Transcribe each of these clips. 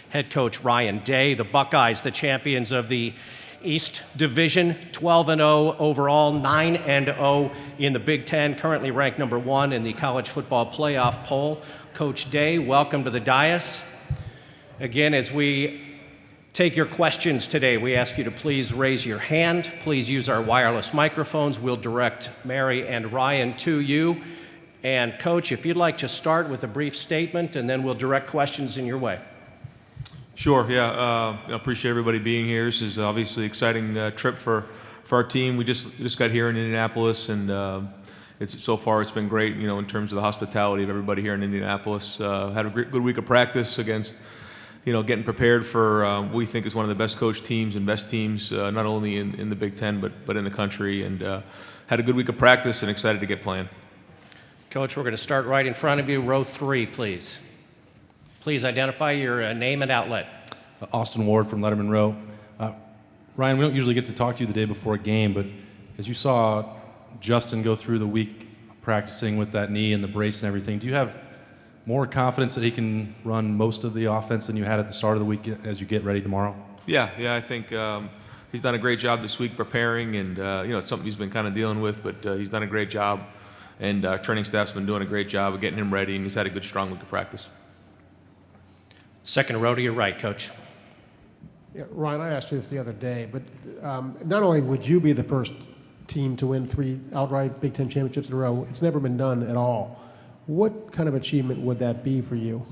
head coach Ryan Day. The Buckeyes, the champions of the East Division, 12-0 overall, 9-0 in the Big Ten, currently ranked number 1 in the college football playoff poll. Coach Day, welcome to the dais. Again, as we take your questions today, we ask you to please raise your hand. Please use our wireless microphones. We'll direct Mary and Ryan to you. And Coach, if you'd like to start with a brief statement, and then we'll direct questions in your way. Sure, yeah. I appreciate everybody being here. This is obviously an exciting trip for our team. We just got here in Indianapolis, and so far it's been great, in terms of the hospitality of everybody here in Indianapolis. Had a good week of practice against, getting prepared for what we think is one of the best coached teams and best teams, not only in the Big Ten, but in the country. And had a good week of practice and excited to get playing. Coach, we're going to start right in front of you, row 3, please. Please identify your name and outlet. Austin Ward from Lettermen Row. Ryan, we don't usually get to talk to you the day before a game, but as you saw Justin go through the week practicing with that knee and the brace and everything, do you have more confidence that he can run most of the offense than you had at the start of the week as you get ready tomorrow? Yeah, I think he's done a great job this week preparing, and it's something he's been kind of dealing with, but he's done a great job, and our training staff's been doing a great job of getting him ready, and he's had a good, strong week of practice. Second row to your right, Coach. Yeah, Ryan, I asked you this the other day, but not only would you be the first team to win 3 outright Big Ten championships in a row, it's never been done at all. What kind of achievement would that be for you?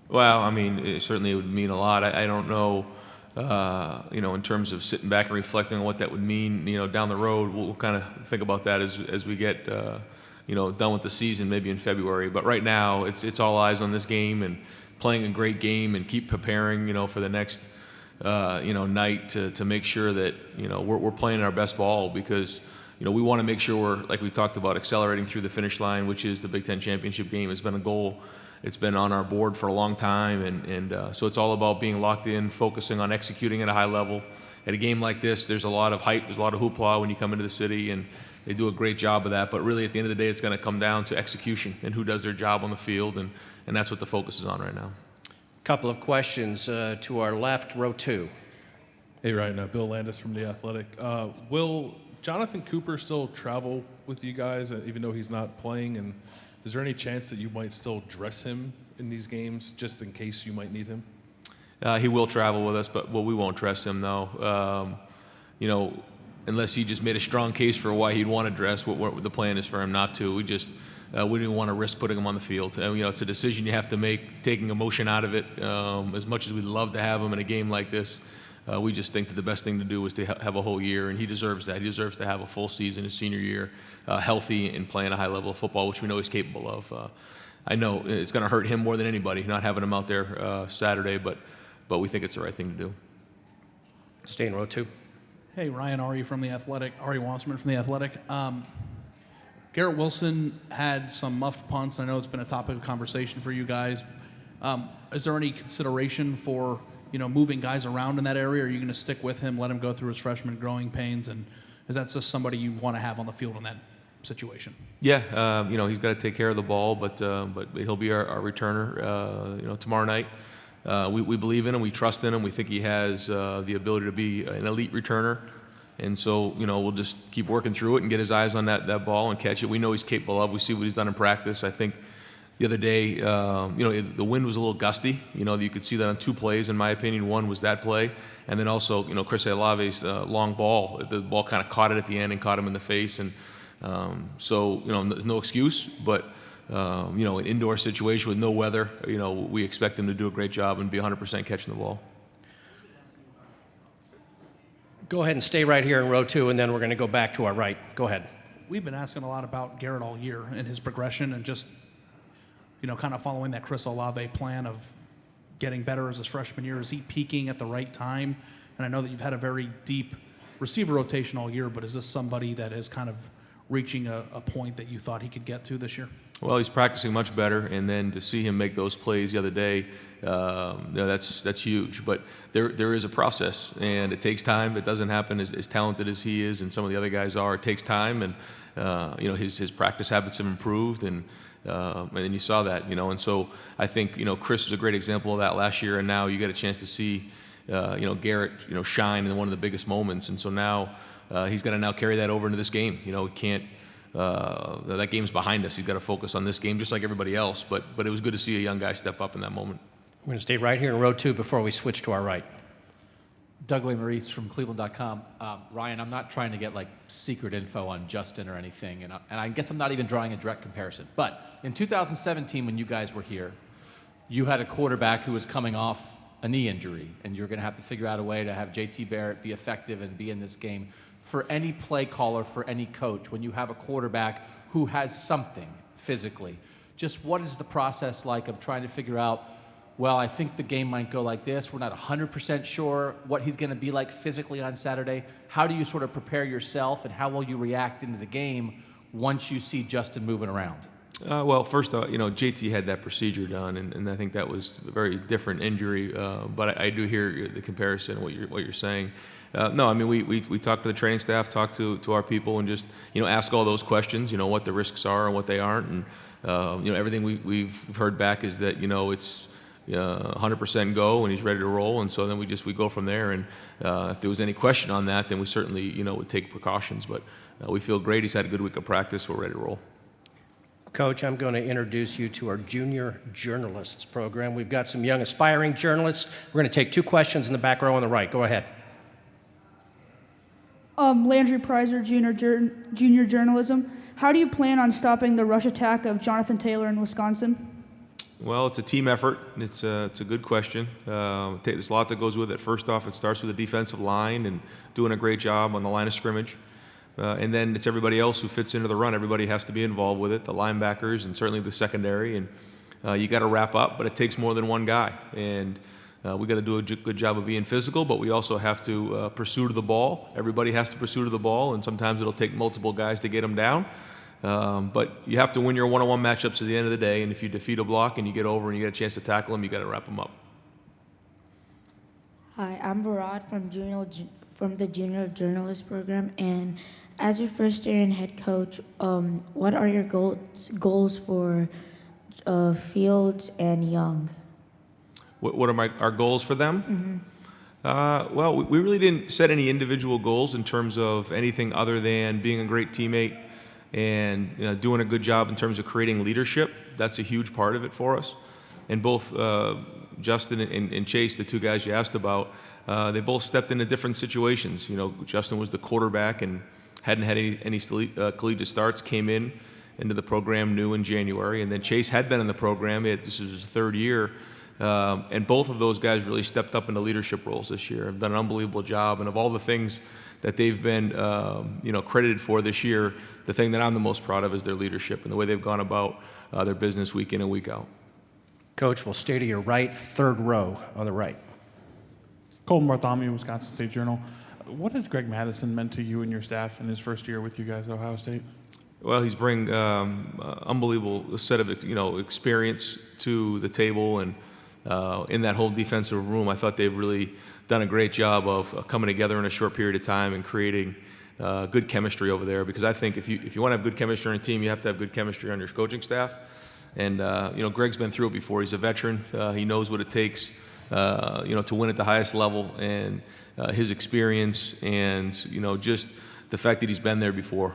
Well, I mean, it would mean a lot. I don't know, in terms of sitting back and reflecting on what that would mean, down the road. We'll kind of think about that as we get, done with the season, maybe in February. But right now, it's all eyes on this game and playing a great game and keep preparing, for the next, night to make sure that, we're playing our best ball, because, we want to make sure we're, like we talked about, accelerating through the finish line, which is the Big Ten championship game. It's been a goal. It's been on our board for a long time, and so it's all about being locked in, focusing on executing at a high level. At a game like this, there's a lot of hype, there's a lot of hoopla when you come into the city, and they do a great job of that. But really, at the end of the day, it's going to come down to execution and who does their job on the field, and that's what the focus is on right now. Couple of questions to our left, row 2. Hey, Ryan, Bill Landis from The Athletic. Will Jonathan Cooper still travel with you guys, even though he's not playing? And is there any chance that you might still dress him in these games just in case you might need him? He will travel with us, but we won't dress him, though. Unless he just made a strong case for why he'd want to dress, what the plan is for him not to. We didn't want to risk putting him on the field. It's a decision you have to make, taking emotion out of it. As much as we'd love to have him in a game like this, we just think that the best thing to do is to have a whole year, and he deserves that. He deserves to have a full season his senior year, healthy and playing a high level of football, which we know he's capable of. I know it's going to hurt him more than anybody not having him out there Saturday, but we think it's the right thing to do. Stay in row 2. Hey, Ryan, Ari Wasserman from The Athletic. Garrett Wilson had some muffed punts. I know it's been a topic of conversation for you guys. Is there any consideration for moving guys around in that area? Or are you going to stick with him, let him go through his freshman growing pains, and is that just somebody you want to have on the field in that situation? Yeah, he's got to take care of the ball, but he'll be our returner, tomorrow night. We believe in him, we trust in him, we think he has the ability to be an elite returner. And so, we'll just keep working through it and get his eyes on that ball and catch it. We know he's capable of. We see what he's done in practice. I think the other day, the wind was a little gusty. You could see that on 2 plays, in my opinion. One was that play, and then also, Chris Olave's long ball. The ball kind of caught it at the end and caught him in the face. And so, there's no excuse, but, an indoor situation with no weather, we expect him to do a great job and be 100% catching the ball. Go ahead and stay right here in row 2, and then we're going to go back to our right. Go ahead. We've been asking a lot about Garrett all year and his progression, and just kind of following that Chris Olave plan of getting better as his freshman year. Is he peaking at the right time? And I know that you've had a very deep receiver rotation all year, but is this somebody that has kind of reaching a point that you thought he could get to this year? Well, he's practicing much better, and then to see him make those plays the other day, that's huge. But there is a process, and it takes time. It doesn't happen as talented as he is and some of the other guys are. It takes time, and his practice habits have improved, and you saw that, And so I think Chris was a great example of that last year, and now you get a chance to see Garrett shine in one of the biggest moments, and so now he's got to now carry that over into this game. He can't. That game's behind us. He's got to focus on this game just like everybody else. But it was good to see a young guy step up in that moment. We're going to stay right here in row 2 before we switch to our right. Doug Maurice from Cleveland.com. Ryan, I'm not trying to get secret info on Justin or anything, and I guess I'm not even drawing a direct comparison. But in 2017, when you guys were here, you had a quarterback who was coming off a knee injury, and you're going to have to figure out a way to have JT Barrett be effective and be in this game. For any play caller, for any coach, when you have a quarterback who has something physically, just what is the process like of trying to figure out, well, I think the game might go like this. We're not 100% sure what he's going to be like physically on Saturday. How do you sort of prepare yourself, and how will you react into the game once you see Justin moving around? Well, first, JT had that procedure done, and I think that was a very different injury. But I do hear the comparison, what you're saying. No, I mean, we talk to the training staff, talk to our people, and just ask all those questions. What the risks are and what they aren't, and everything we've heard back is that it's 100% go, and he's ready to roll, and so then we go from there. And if there was any question on that, then we certainly would take precautions. But we feel great. He's had a good week of practice. We're ready to roll. Coach, I'm going to introduce you to our Junior Journalists program. We've got some young aspiring journalists. We're going to take 2 questions in the back row on the right. Go ahead. Landry Prizer, junior journalism. How do you plan on stopping the rush attack of Jonathan Taylor in Wisconsin? Well, it's a team effort. It's a good question. There's a lot that goes with it. First off, it starts with the defensive line and doing a great job on the line of scrimmage. And then it's everybody else who fits into the run. Everybody has to be involved with it, the linebackers and certainly the secondary. And you got to wrap up, but it takes more than one guy. And we got to do a good job of being physical, but we also have to pursue to the ball. Everybody has to pursue to the ball, and sometimes it'll take multiple guys to get them down. But you have to win your one-on-one matchups at the end of the day, and if you defeat a block and you get over and you get a chance to tackle them, you got to wrap them up. Hi, I'm Varad from the Junior Journalist program, and as your first year in head coach, what are your goals for Fields and Young? What are our goals for them? Mm-hmm. Well, we really didn't set any individual goals in terms of anything other than being a great teammate and doing a good job in terms of creating leadership. That's a huge part of it for us. And both Justin and Chase, the 2 guys you asked about, they both stepped into different situations. Justin was the quarterback and hadn't had any collegiate starts, came into the program new in January, and then Chase had been in the program. This was his 3rd year. And both of those guys really stepped up into leadership roles this year, have done an unbelievable job. And of all the things that they've been, credited for this year, the thing that I'm the most proud of is their leadership and the way they've gone about their business week in and week out. Coach, we'll stay to your right, 3rd row on the right. Colton Bartholomew, Wisconsin State Journal. What has Greg Madison meant to you and your staff in his first year with you guys at Ohio State? Well, he's bring unbelievable set of experience to the table, and in that whole defensive room, I thought they've really done a great job of coming together in a short period of time and creating good chemistry over there. Because I think if you want to have good chemistry on a team, you have to have good chemistry on your coaching staff. And Greg's been through it before. He's a veteran. He knows what it takes, to win at the highest level, and his experience and just the fact that he's been there before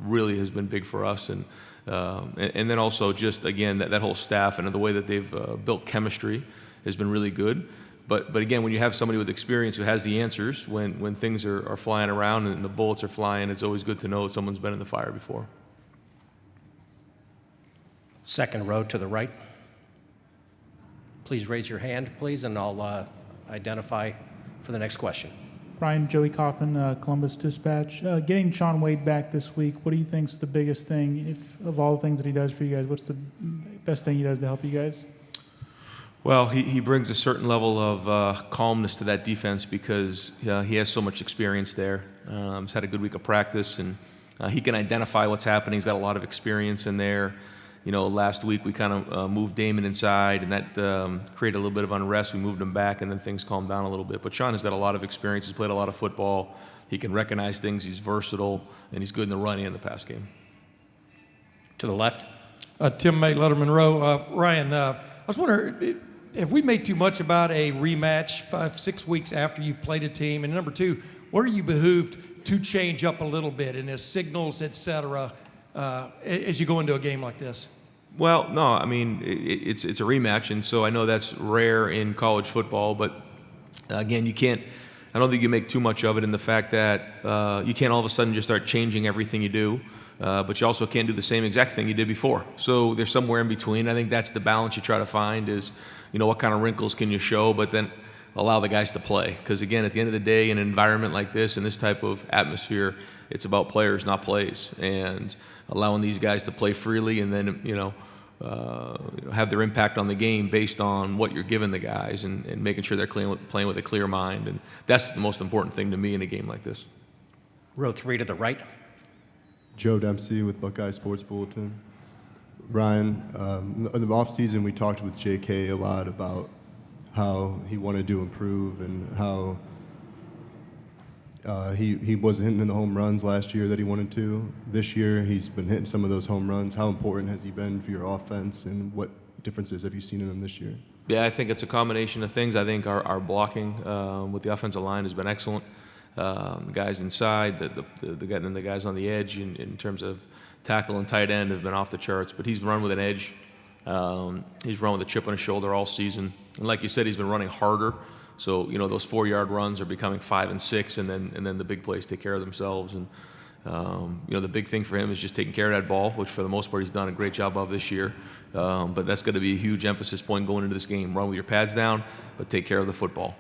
really has been big for us. And then also just, again, that whole staff and the way that they've built chemistry has been really good. But again, when you have somebody with experience who has the answers, when things are flying around and the bullets are flying, it's always good to know that someone's been in the fire before. 2nd row to the right. Please raise your hand, please, and I'll identify for the next question. Ryan, Joey Kaufman, Columbus Dispatch. Getting Sean Wade back this week, what do you think is the biggest thing, of all the things that he does for you guys, what's the best thing he does to help you guys? Well, he brings a certain level of calmness to that defense because he has so much experience there. He's had a good week of practice, and He can identify what's happening. He's got a lot of experience in there. You know, last week we kind of moved Damon inside, and that created a little bit of unrest. We moved him back, and then things calmed down a little bit. But Sean has got a lot of experience. He's played a lot of football. He can recognize things. He's versatile, and he's good in the running and the pass game. To the left. Tim May, Lettermen Row. Ryan, I was wondering, have we made too much about a rematch 5-6 weeks after you've played a team? And number two, what are you behooved to change up a little bit in his signals, et cetera, as you go into a game like this? Well, no, I mean, it's a rematch, and so I know that's rare in college football, but again, I don't think you make too much of it in the fact that you can't all of a sudden just start changing everything you do, but you also can't do the same exact thing you did before. So there's somewhere in between. I think that's the balance you try to find is, you know, what kind of wrinkles can you show, but then allow the guys to play. Because again, at the end of the day, in an environment like this, in this type of atmosphere, it's about players, not plays, and allowing these guys to play freely, and then have their impact on the game based on what you're giving the guys, and making sure they're playing with a clear mind, and that's the most important thing to me in a game like this. Row 3 to the right. Joe Dempsey with Buckeyes Sports Bulletin. Ryan, in the offseason we talked with JK a lot about how he wanted to improve and how he wasn't hitting the home runs last year that he wanted to. This year he's been hitting some of those home runs. How important has he been for your offense, and what differences have you seen in him this year? Yeah, I think it's a combination of things. I think our blocking with the offensive line has been excellent. The guys inside, the guys on the edge in terms of tackle and tight end have been off the charts, but he's run with an edge. He's run with a chip on his shoulder all season. And like you said, he's been running harder. So, you know, those 4-yard runs are becoming 5 and 6, and then the big plays take care of themselves. And, you know, the big thing for him is just taking care of that ball, which for the most part he's done a great job of this year. But that's going to be a huge emphasis point going into this game. Run with your pads down, but take care of the football.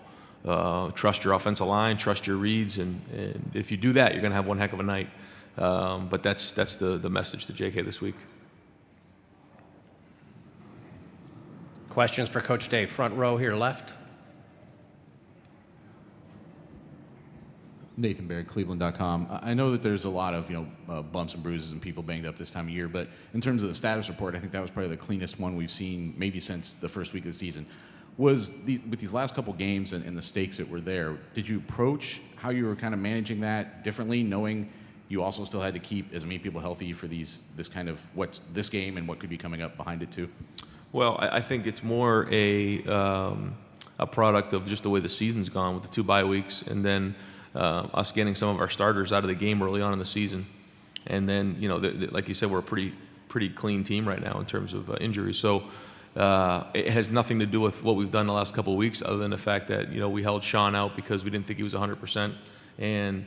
Trust your offensive line, trust your reads, and if you do that, you're going to have one heck of a night. But that's the message to JK this week. Questions for Coach Dave. Front row here left. Nathan Baird, Cleveland.com. I know that there's a lot of bumps and bruises and people banged up this time of year, but in terms of the status report, I think that was probably the cleanest one we've seen maybe since the first week of the season. With these last couple games and the stakes that were there, did you approach how you were kind of managing that differently, knowing you also still had to keep as many people healthy for this kind of what's this game and what could be coming up behind it too? Well, I think it's more a product of just the way the season's gone with the 2 bye weeks, and then us getting some of our starters out of the game early on in the season. And then, like you said, we're a pretty clean team right now in terms of injuries. So it has nothing to do with what we've done the last couple of weeks, other than the fact that, we held Sean out because we didn't think he was 100%. And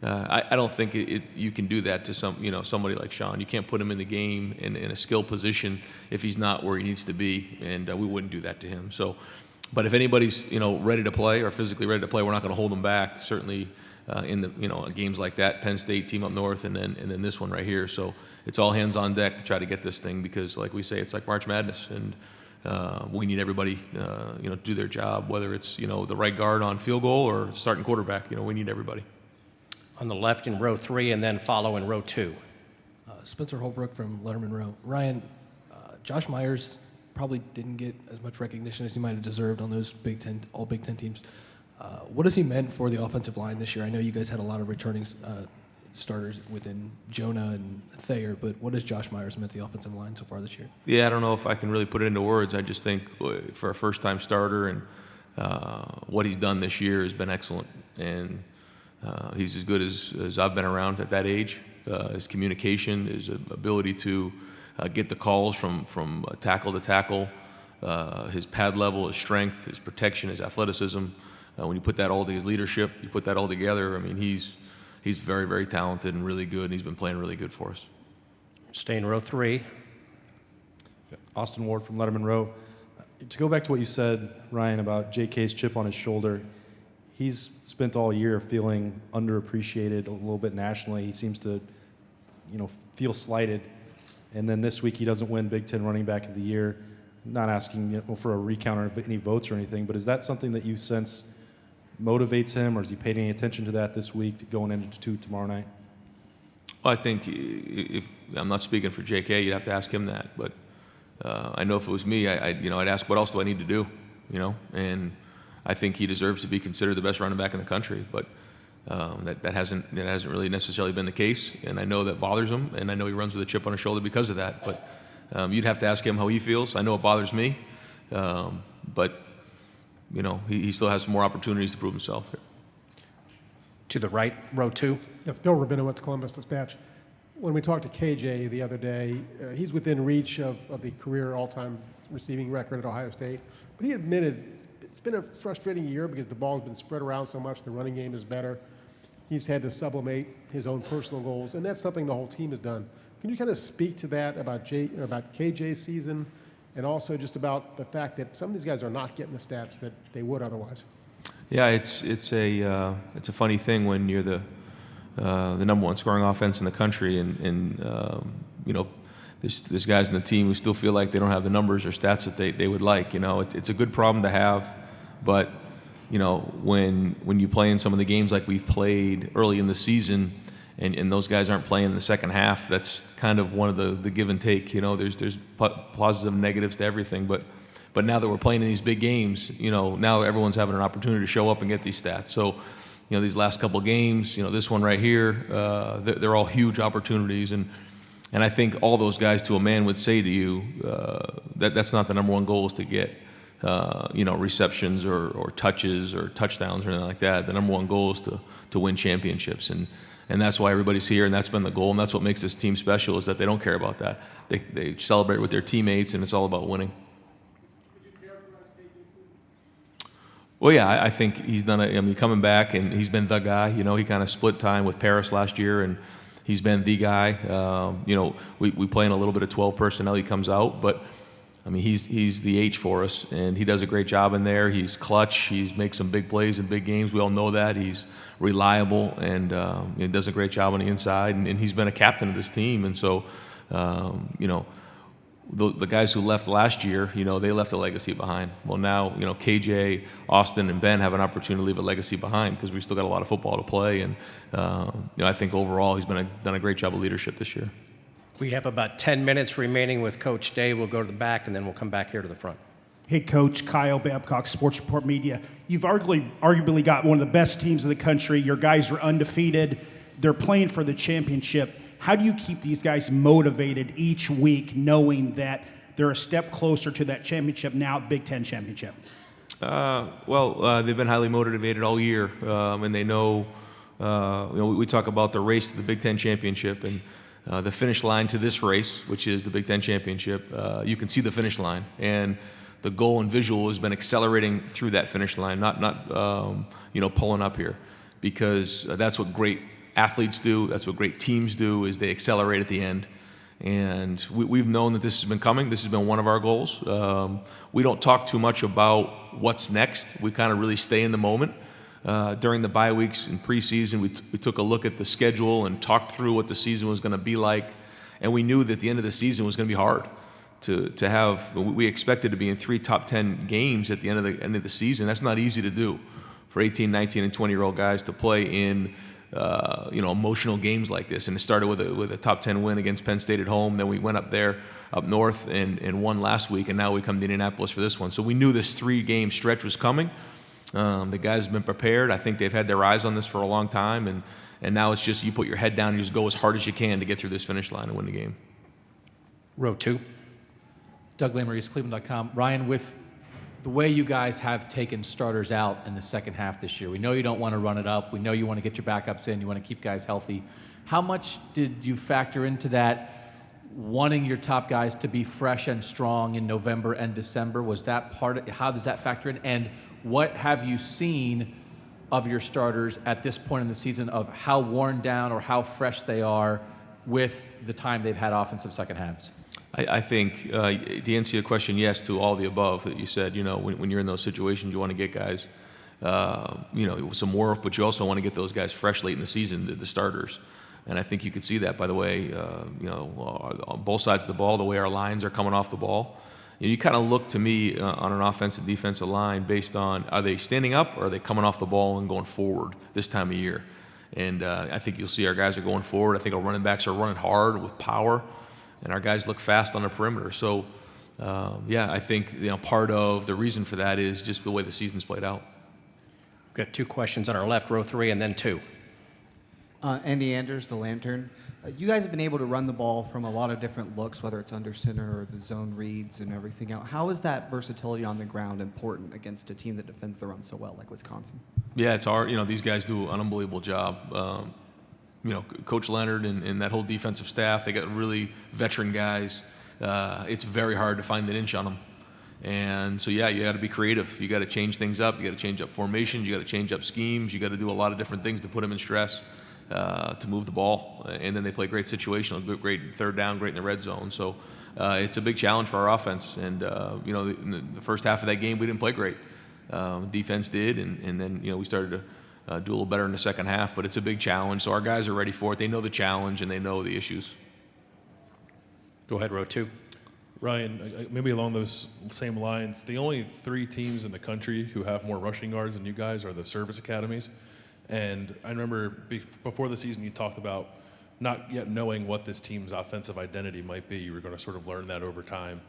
I don't think you can do that to somebody like Sean. You can't put him in the game in a skill position if he's not where he needs to be, and we wouldn't do that to him. So, but if anybody's ready to play or physically ready to play, we're not going to hold them back. Certainly in the games like that, Penn State team up north, and then this one right here. So it's all hands on deck to try to get this thing, because like we say, it's like March Madness, and we need everybody to do their job, whether it's the right guard on field goal or starting quarterback. We need everybody. On the left in row 3, and then follow in row 2. Spencer Holbrook from Lettermen Row. Ryan, Josh Myers probably didn't get as much recognition as he might have deserved on those all Big Ten teams. What has he meant for the offensive line this year? I know you guys had a lot of returning starters within Jonah and Thayer, but what has Josh Myers meant to the offensive line so far this year? Yeah, I don't know if I can really put it into words. I just think for a first-time starter, and what he's done this year has been excellent. And he's as good as I've been around at that age. His communication, his ability to get the calls from tackle to tackle, his pad level, his strength, his protection, his athleticism. When you put that all to his leadership, you put that all together, I mean, he's very, very talented and really good, and he's been playing really good for us. Stay in row 3. Austin Ward from Lettermen Row. To go back to what you said, Ryan, about JK's chip on his shoulder, he's spent all year feeling underappreciated a little bit nationally. He seems to, feel slighted. And then this week he doesn't win Big Ten Running Back of the Year. Not asking for a recount or any votes or anything, but is that something that you sense motivates him, or is he paying any attention to that this week going into tomorrow night? Well, I think if I'm not speaking for J.K., you'd have to ask him that. But I know if it was me, I'd ask, what else do I need to do? And I think he deserves to be considered the best running back in the country. But that hasn't really necessarily been the case, and I know that bothers him, and I know he runs with a chip on his shoulder because of that. But you'd have to ask him how he feels. I know it bothers me, but he still has some more opportunities to prove himself here. To the right, row 2. Yes, Bill Rabino with the Columbus Dispatch. When we talked to KJ the other day, he's within reach of the career all-time receiving record at Ohio State, but he admitted it's been a frustrating year because the ball's been spread around so much, the running game is better. He's had to sublimate his own personal goals, and that's something the whole team has done. Can you kind of speak to that about KJ's season, and also just about the fact that some of these guys are not getting the stats that they would otherwise? Yeah, it's a funny thing when you're the number one scoring offense in the country, and there's guys in the team who still feel like they don't have the numbers or stats that they would like. It's a good problem to have, but when you play in some of the games like we've played early in the season, and those guys aren't playing in the second half, that's kind of one of the give and take. There's positives and negatives to everything, but now that we're playing in these big games, now everyone's having an opportunity to show up and get these stats. So, these last couple of games, this one right here, they're all huge opportunities, and I think all those guys to a man would say to you that's not the number one goal is to get receptions or touches or touchdowns or anything like that. The number one goal is to win championships, and that's why everybody's here, and that's been the goal, and that's what makes this team special is that they don't care about that. They celebrate with their teammates, and it's all about winning. Well, yeah, I think he's done coming back, and he's been the guy. He kind of split time with Paris last year, and he's been the guy. We play in a little bit of 12 personnel. He comes out, but he's the H for us, and he does a great job in there. He's clutch. He makes some big plays in big games. We all know that. He's reliable, and he does a great job on the inside, and he's been a captain of this team. And so, the guys who left last year, they left a legacy behind. Well, now, KJ, Austin, and Ben have an opportunity to leave a legacy behind because we still got a lot of football to play. And, I think overall he's done a great job of leadership this year. We have about 10 minutes remaining with Coach Day. We'll go to the back, and then we'll come back here to the front. Hey, Coach. Kyle Babcock, Sports Report Media. You've arguably got one of the best teams in the country. Your guys are undefeated. They're playing for the championship. How do you keep these guys motivated each week knowing that they're a step closer to that championship now, Big Ten championship? They've been highly motivated all year, and they know, we talk about the race to the Big Ten championship, and the finish line to this race, which is the Big Ten championship, you can see the finish line, and the goal and visual has been accelerating through that finish line, not pulling up here, because that's what great athletes do. That's what great teams do, is they accelerate at the end. And we've known that this has been coming. This has been one of our goals. We don't talk too much about what's next. We kind of really stay in the moment. During the bye weeks in preseason, we took a look at the schedule and talked through what the season was going to be like. And we knew that the end of the season was going to be hard to have. We expected to be in 3 top 10 games at the end of the season. That's not easy to do for 18, 19, and 20-year-old guys to play in emotional games like this. And it started with a top 10 win against Penn State at home. Then we went up north and won last week, and now we come to Indianapolis for this one. So we knew this 3-game stretch was coming. The guys have been prepared. I think they've had their eyes on this for a long time, and now it's just you put your head down and you just go as hard as you can to get through this finish line and win the game. Row 2. Doug Lesmerises, Cleveland.com. Ryan, with the way you guys have taken starters out in the second half this year, we know you don't want to run it up. We know you want to get your backups in. You want to keep guys healthy. How much did you factor into that, wanting your top guys to be fresh and strong in November and December? Was that part of, how does that factor in? And what have you seen of your starters at this point in the season, of how worn down or how fresh they are with the time they've had offensive second halves? I think the answer to your question, yes, to all the above that you said. When you're in those situations, you want to get guys, some work, but you also want to get those guys fresh late in the season, the starters. And I think you could see that, by the way, on both sides of the ball, the way our lines are coming off the ball. You kind of look to me on an offensive defensive line based on, are they standing up or are they coming off the ball and going forward this time of year? And I think you'll see our guys are going forward. I think our running backs are running hard with power, and our guys look fast on the perimeter. So, I think part of the reason for that is just the way the season's played out. We've got 2 questions on our left, row 3, and then 2. Andy Andrews, the Lantern. You guys have been able to run the ball from a lot of different looks, whether it's under center or the zone reads and everything else. How is that versatility on the ground important against a team that defends the run so well, like Wisconsin? Yeah, it's hard. These guys do an unbelievable job. Coach Leonard and that whole defensive staff, they got really veteran guys. It's very hard to find an inch on them. And so, you got to be creative. You got to change things up. You got to change up formations. You got to change up schemes. You got to do a lot of different things to put them in stress. To move the ball, and then they play great situational, great third down, great in the red zone. So it's a big challenge for our offense. And in the first half of that game, we didn't play great. Defense did, and then we started to do a little better in the second half. But it's a big challenge, so our guys are ready for it. They know the challenge and they know the issues. Go ahead, row 2. Ryan, maybe along those same lines, the only 3 teams in the country who have more rushing yards than you guys are the service academies. And I remember before the season you talked about not yet knowing what this team's offensive identity might be. You were going to sort of learn that over time.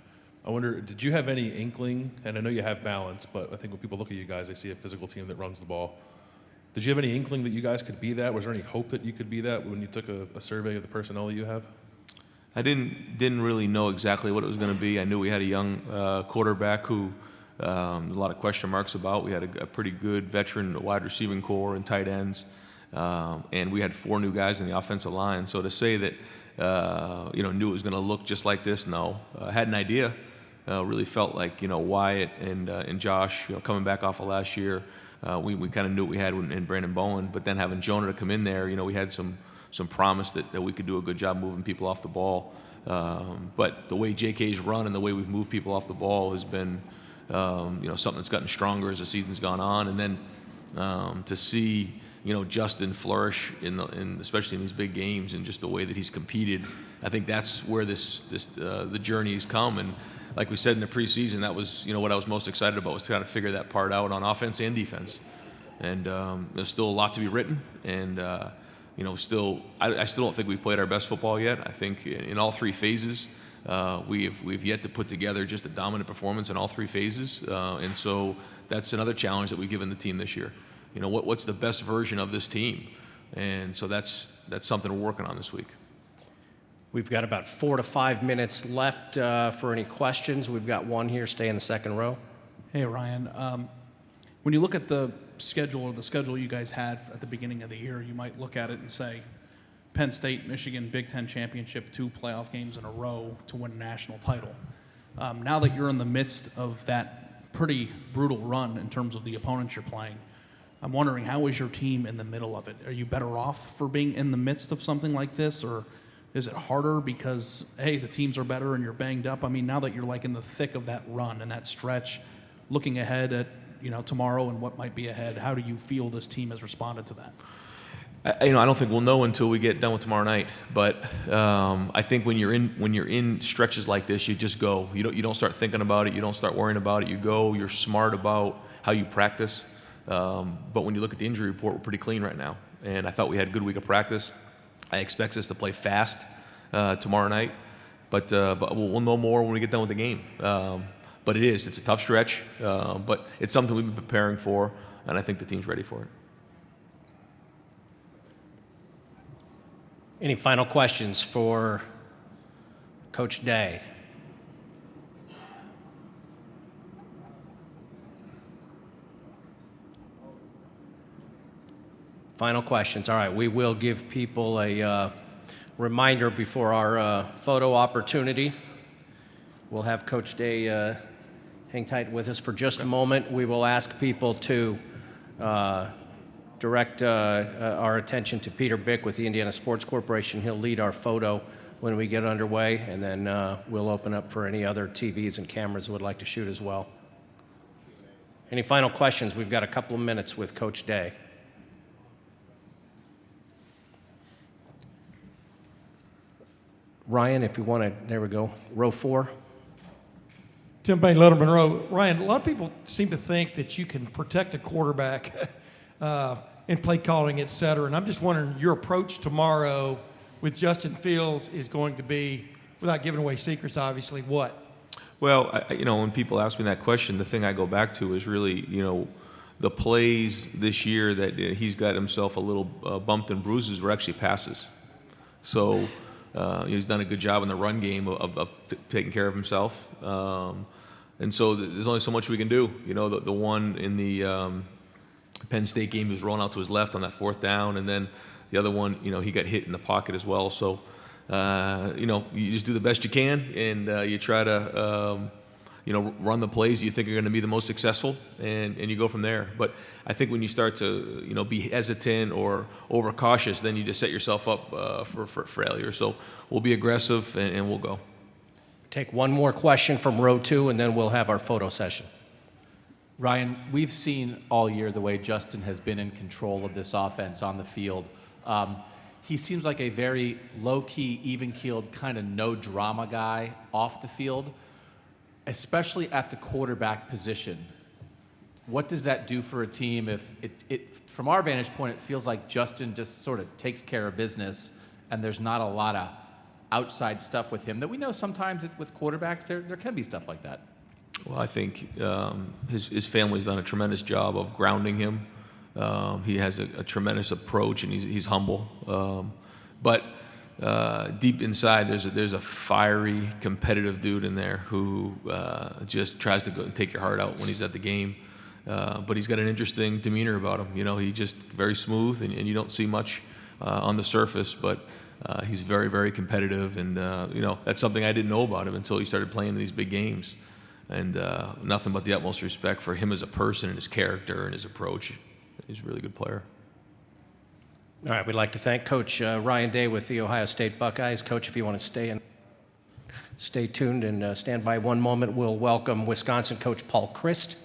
I wonder, did you have any inkling, and I know you have balance, but I think when people look at you guys, they see a physical team that runs the ball. Did you have any inkling that you guys could be that? Was there any hope that you could be that when you took a survey of the personnel that you have? I didn't really know exactly what it was going to be. I knew we had a young quarterback who a lot of question marks about. We had a pretty good veteran wide receiving core and tight ends, and we had 4 new guys in the offensive line. So to say that knew it was going to look just like this, no. I had an idea. Really felt like Wyatt and Josh coming back off of last year. We kind of knew what we had in Brandon Bowen, but then having Jonah to come in there, we had some promise that we could do a good job moving people off the ball. But the way JK's run and the way we've moved people off the ball has been something that's gotten stronger as the season's gone on. And then to see Justin flourish especially in these big games and just the way that he's competed, I think that's where the journey's come. And like we said in the preseason, that was what I was most excited about, was to kind of figure that part out on offense and defense. And there's still a lot to be written, and I still don't think we've played our best football yet. I think in all 3 phases, we've yet to put together just a dominant performance in all 3 phases, and so that's another challenge that we've given the team this year. What's the best version of this team? And so that's something we're working on this week. We've got about 4 to 5 minutes left for any questions. We've got one here. Stay in the second row. Hey, Ryan. When you look at the schedule you guys had at the beginning of the year, you might look at it and say, Penn State, Michigan, Big Ten championship, 2 playoff games in a row to win a national title. Now that you're in the midst of that pretty brutal run in terms of the opponents you're playing, I'm wondering, how is your team in the middle of it? Are you better off for being in the midst of something like this, or is it harder because, hey, the teams are better and you're banged up? I mean, now that you're like in the thick of that run and that stretch, looking ahead at tomorrow and what might be ahead, how do you feel this team has responded to that? I don't think we'll know until we get done with tomorrow night. But I think when you're in stretches like this, you just go. You don't start thinking about it. You don't start worrying about it. You go. You're smart about how you practice. But when you look at the injury report, we're pretty clean right now. And I thought we had a good week of practice. I expect us to play fast tomorrow night. But we'll know more when we get done with the game. But it's a tough stretch. But it's something we've been preparing for, and I think the team's ready for it. Any final questions for Coach Day? Final questions. All right, we will give people a reminder before our photo opportunity. We'll have Coach Day hang tight with us for just a moment. We will ask people to direct our attention to Peter Bick with the Indiana Sports Corporation. He'll lead our photo when we get underway, and then we'll open up for any other TVs and cameras that would like to shoot as well. Any final questions? We've got a couple of minutes with Coach Day. Ryan, if you want to, there we go, row 4. Tim Payne, Lettermen Row. Ryan, a lot of people seem to think that you can protect a quarterback and play calling, et cetera. And I'm just wondering, your approach tomorrow with Justin Fields is going to be, without giving away secrets, obviously, what? Well, when people ask me that question, the thing I go back to is really, the plays this year that he's got himself a little bumped and bruises were actually passes. So he's done a good job in the run game of taking care of himself. And so there's only so much we can do. The one in the Penn State game, he was rolling out to his left on that 4th down, and then the other one, he got hit in the pocket as well. So, you just do the best you can, and you try to, run the plays you think are going to be the most successful, and you go from there. But I think when you start to, be hesitant or overcautious, then you just set yourself up for failure. So we'll be aggressive, and we'll go. Take one more question from row 2, and then we'll have our photo session. Ryan, we've seen all year the way Justin has been in control of this offense on the field. He seems like a very low-key, even-keeled, kind of no-drama guy off the field, especially at the quarterback position. What does that do for a team if from our vantage point, it feels like Justin just sort of takes care of business and there's not a lot of outside stuff with him that we know sometimes with quarterbacks there can be stuff like that? Well, I think his family's done a tremendous job of grounding him. He has a tremendous approach, and he's humble. But deep inside, there's a fiery, competitive dude in there who just tries to go and take your heart out when he's at the game. But he's got an interesting demeanor about him. He's just very smooth, and you don't see much on the surface, but he's very, very competitive. And, that's something I didn't know about him until he started playing in these big games. And nothing but the utmost respect for him as a person and his character and his approach. He's a really good player. All right, we'd like to thank Coach Ryan Day with the Ohio State Buckeyes. Coach, if you want to stay tuned and stand by one moment, we'll welcome Wisconsin coach Paul Christ